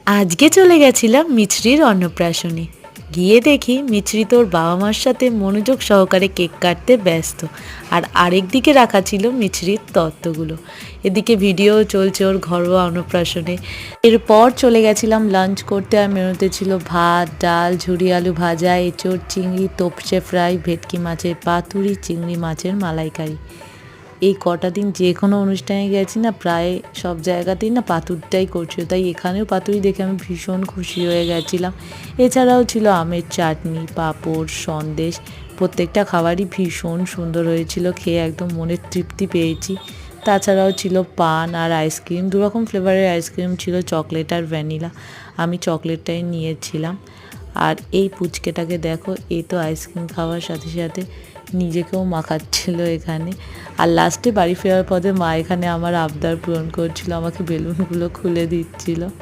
আজকে চলে গেছিলাম মিছরির অন্নপ্রাশনে। গিয়ে দেখি মিছরি তোর বাবা মার সাথে মনোযোগ সহকারে কেক কাটতে ব্যস্ত, আর আরেক দিকে রাখা ছিল মিছরির তত্ত্বগুলো। এদিকে ভিডিও চলছে ওর ঘরোয়া অন্নপ্রাশনে। এরপর চলে গেছিলাম লাঞ্চ করতে, আর মেনুতে ছিল ভাত, ডাল, ঝুরি আলু ভাজা, এঁচোড়, চিংড়ি, তোপসে ফ্রাই, ভেটকি মাছের পাতুরি, চিংড়ি মাছের মালাইকারি। এই কটা দিন যে কোনো অনুষ্ঠানে গেছি না, প্রায় সব জায়গাতেই না পাতুরিটাই করছিল, তাই এখানেও পাতুরি দেখে আমি ভীষণ খুশি হয়ে গেছিলাম। এছাড়াও ছিল আমের চাটনি, পাঁপড়, সন্দেশ। প্রত্যেকটা খাবারই ভীষণ সুন্দর হয়েছিল, খেয়ে একদম মনের তৃপ্তি পেয়েছি। তাছাড়াও ছিল পান আর আইসক্রিম, দুরকম ফ্লেভারের আইসক্রিম ছিল, চকলেট আর ভ্যানিলা। আমি চকলেটটাই নিয়েছিলাম। আর এই পুচকেটাকে দেখো, এই তো আইসক্রিম খাওয়ার সাথে সাথে নিজেকেও মাখাচ্ছিল এখানে। আর লাস্টে বাড়ি ফেরার পথে মা এখানে আমার আবদার পূরণ করছিল, আমাকে বেলুনগুলো খুলে দিচ্ছিল।